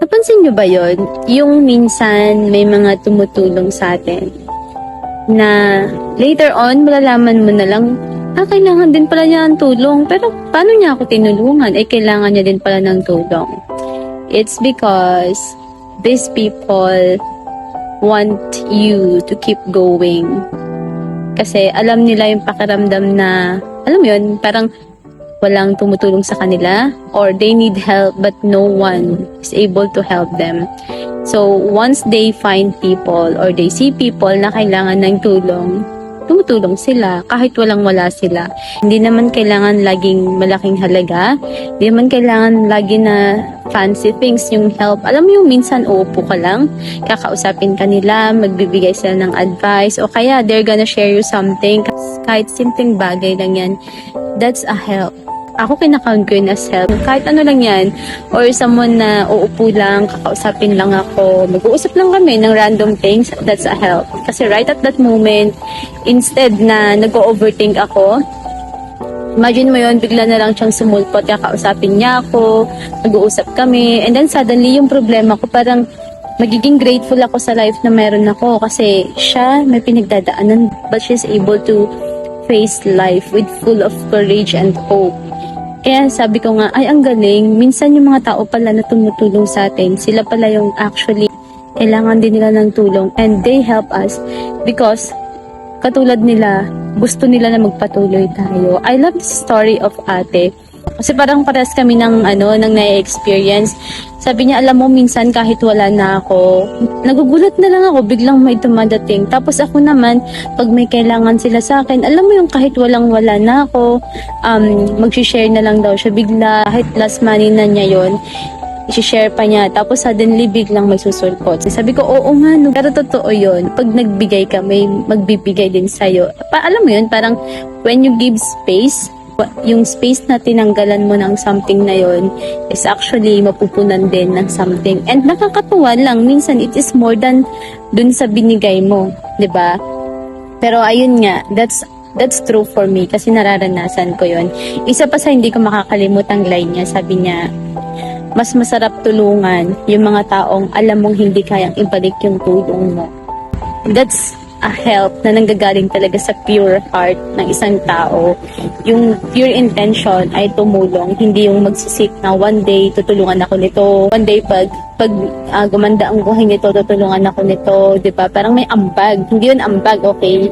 Napansin nyo ba yon? Yung minsan may mga tumutulong sa atin na later on, malalaman mo na lang, kailangan din pala niya ng tulong. Pero paano niya ako tinulungan? Kailangan niya din pala ng tulong. It's because these people want you to keep going. Kasi alam nila yung pakiramdam na, alam mo yun, parang walang tumutulong sa kanila or they need help but no one is able to help them. So, once they find people or they see people na kailangan ng tulong, tumutulong sila kahit walang-wala sila. Hindi naman kailangan laging malaking halaga. Hindi naman kailangan lagi na fancy things yung help. Alam mo yung minsan uupo ka lang, kakausapin ka nila, magbibigay sila ng advice o kaya they're gonna share you something. Kahit simpleng bagay lang yan, that's a help. Ako kinakount ko yun as help. Kahit ano lang yan. Or someone na uupo lang, kakausapin lang ako. Mag-uusap lang kami ng random things. That's a help. Kasi right at that moment, instead na nag-overthink ako, imagine mo yun, bigla na lang siyang sumulpot, kakausapin niya ako, mag-uusap kami. And then suddenly, yung problema ko, parang magiging grateful ako sa life na meron ako. Kasi siya may pinagdadaanan, but she's able to face life with full of courage and hope. Kaya sabi ko nga, ay ang galing, minsan yung mga tao pala na tumutulong sa atin, sila pala yung actually kailangan din nila ng tulong and they help us because katulad nila, gusto nila na magpatuloy tayo. I love the story of ate. Kasi parang pares kami ng na-experience. Sabi niya, alam mo, minsan kahit wala na ako, nagugulat na lang ako, biglang may dumadating. Tapos ako naman, pag may kailangan sila sa akin, alam mo yung kahit walang-wala na ako, mag-share na lang daw siya bigla, kahit last money na niya yon, i-share pa niya. Tapos suddenly, biglang may susulpot. Sabi ko, oo nga, no. Pero totoo yun. Pag nagbigay ka, may magbibigay din sa'yo. Alam mo yun, parang when you give space, yung space na tinanggalan mo ng something na yon is actually mapupunan din ng something. And nakakatuwa lang, minsan it is more than dun sa binigay mo, 'di ba? Pero ayun nga, that's true for me kasi nararanasan ko yon. Isa pa sa hindi ko makakalimutang line niya, sabi niya, mas masarap tulungan yung mga taong alam mong hindi kayang ibalik yung tulong mo. That's a help na nanggagaling talaga sa pure heart ng isang tao. Yung pure intention ay tumulong, hindi yung magsisik na one day tutulungan ako nito, one day pag gumanda ang buhay nito, tutulungan ako nito, 'di ba? Parang may ambag. Hindi yun ambag, okay?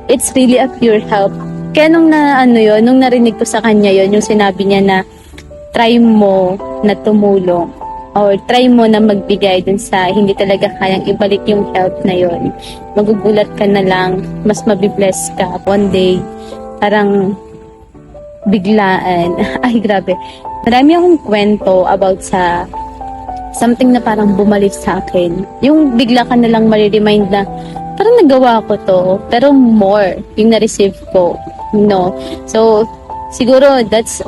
It's really a pure help. Kaya nung narinig ko sa kanya yon, yung sinabi niya na try mo na tumulong or try mo na magbigay dun sa hindi talaga kayang ibalik yung help na yon. Magugulat ka na lang, mas mabibless ka. One day, parang biglaan. Ay, grabe. Marami akong kwento about sa something na parang bumalik sa akin. Yung bigla ka na lang mariremind na parang nagawa ko to, pero more yung na-receive ko. No? So, siguro that's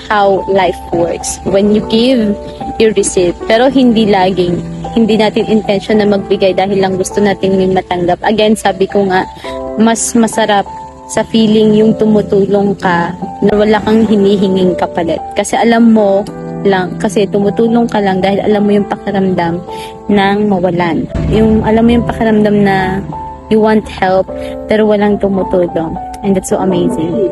how life works. When you give, you receive. Pero hindi natin intention na magbigay dahil lang gusto natin may matanggap. Again, sabi ko nga, mas masarap sa feeling yung tumutulong ka na wala kang hinihinging kapalit. Kasi alam mo lang, kasi tumutulong ka lang dahil alam mo yung pakiramdam ng mawalan. Alam mo yung pakiramdam na you want help pero walang tumutulong. And that's so amazing.